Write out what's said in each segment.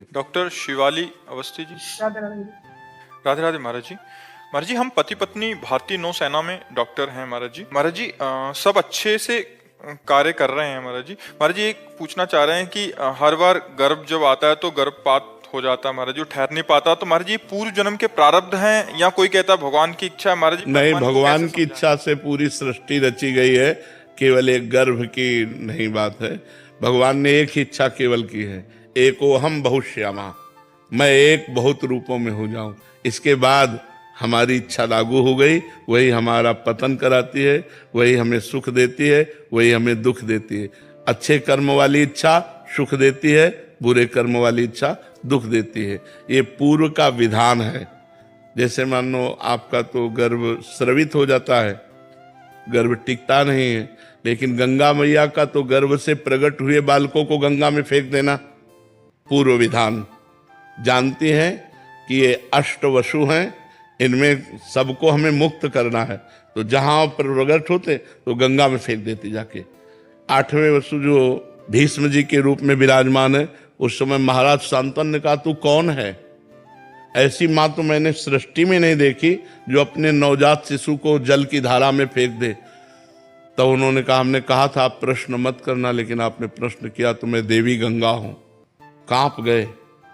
Doctor Shivali Awasthi ji. Radhe Radhe. Radhe Radhe महाराज जी। महाराज जी, हम पति पत्नी भारतीय नौसेना में डॉक्टर हैं महाराज जी। महाराज जी, सब अच्छे से कार्य कर रहे हैं महाराज जी। महाराज जी, एक पूछना चाह रहे हैं कि हर बार गर्भ जब आता है तो गर्भपात हो जाता है महाराज जी, ठहर नहीं पाता, तो महाराज जी पूर्व जन्म के प्रारब्ध हैं या कोई कहता है भगवान की इच्छा है महाराज जी? नहीं, भगवान की इच्छा से पूरी सृष्टि रची गई है, केवल एक गर्भ की नहीं बात है। भगवान ने एक ही इच्छा केवल की है, एको हम बहुश्यामा, मैं एक बहुत रूपों में हो जाऊं। इसके बाद हमारी इच्छा लागू हो गई, वही हमारा पतन कराती है, वही हमें सुख देती है, वही हमें दुख देती है। अच्छे कर्म वाली इच्छा सुख देती है, बुरे कर्म वाली इच्छा दुख देती है। ये पूर्व का विधान है। जैसे मान लो आपका तो गर्भ स्रवित हो जाता है, गर्भ टिकता नहीं है, लेकिन गंगा मैया का तो गर्भ से प्रकट हुए बालकों को गंगा में फेंक देना पूर्व विधान। जानती हैं कि ये अष्टवसु हैं, इनमें सबको हमें मुक्त करना है, तो जहां पर प्रकट होते तो गंगा में फेंक देती जाके। 8वें वसु जो भीष्म जी के रूप में विराजमान है, उस समय महाराज शांतनु ने कहा तू कौन है? ऐसी मां तो मैंने सृष्टि में नहीं देखी जो अपने नवजात शिशु को जल की धारा में फेंक दे। तब उन्होंने कहा, हमने कहा था आप प्रश्न मत करना, लेकिन आपने प्रश्न किया तो मैं देवी गंगा हूं। कांप गए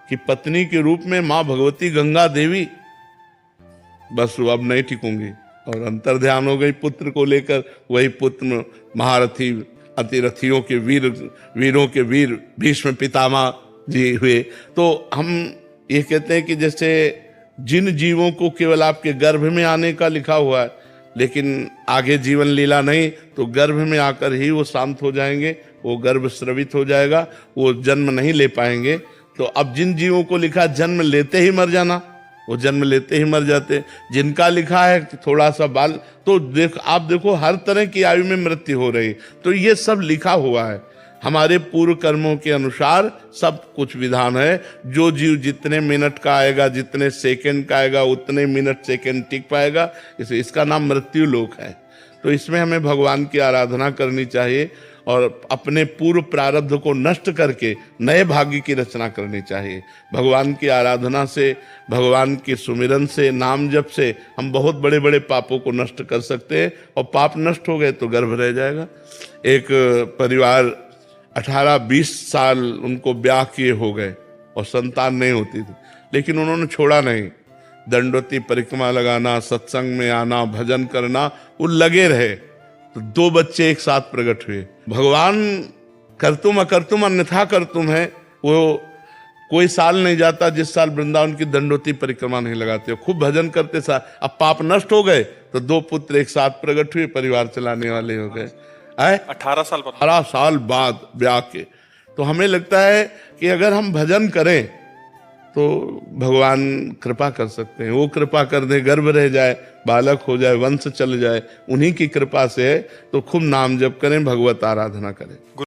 कि पत्नी के रूप में मां भगवती गंगा देवी, बस वो अब नहीं टिकूंगी, और अंतर ध्यान हो गई पुत्र को लेकर। वही पुत्र महारथी अतिरथियों के वीरों के वीर भीष्म पितामह जी हुए। तो हम ये कहते हैं कि जैसे जिन जीवों को केवल आपके गर्भ में आने का लिखा हुआ है, लेकिन आगे जीवन लीला नहीं, तो गर्भ में आकर ही वो शांत हो जाएंगे, वो गर्भ स्रवित हो जाएगा, वो जन्म नहीं ले पाएंगे। तो अब जिन जीवों को लिखा जन्म लेते ही मर जाना, वो जन्म लेते ही मर जाते। जिनका लिखा है थोड़ा सा बाल, तो आप देखो हर तरह की आयु में मृत्यु हो रही। तो ये सब लिखा हुआ है, हमारे पूर्व कर्मों के अनुसार सब कुछ विधान है। जो जीव जितने मिनट का आएगा, जितने सेकंड का आएगा, उतने मिनट सेकंड टिक पाएगा। इसका नाम मृत्यु लोक है। तो इसमें हमें भगवान की आराधना करनी चाहिए और अपने पूर्व प्रारब्ध को नष्ट करके नए भाग्य की रचना करनी चाहिए। भगवान की आराधना से, भगवान के सुमिरन से, नाम जप से हम बहुत बड़े बड़े पापों को नष्ट कर सकते हैं, और पाप नष्ट हो गए तो गर्भ रह जाएगा। एक परिवार 18-20 साल उनको ब्याह किए हो गए और संतान नहीं होती थी, लेकिन उन्होंने छोड़ा नहीं। दंडवती परिक्रमा लगाना, सत्संग में आना, भजन करना, वो लगे रहे। तो 2 बच्चे एक साथ प्रकट हुए। भगवान करतुम अकर्तुम अन्यथा करतुम है। वो कोई साल नहीं जाता जिस साल वृंदावन की दंडवती परिक्रमा नहीं लगाते, खूब भजन करते साल। अब पाप नष्ट हो गए तो 2 पुत्र एक साथ प्रकट हुए, परिवार चलाने वाले हो गए। 18 साल बाद ब्याह के। तो हमें लगता है कि अगर हम भजन करें तो भगवान कृपा कर सकते हैं। वो कृपा कर दे, गर्भ रह जाए, बालक हो जाए, वंश चल जाए, उन्हीं की कृपा से है। तो खूब नाम जप करें, भगवत आराधना करें।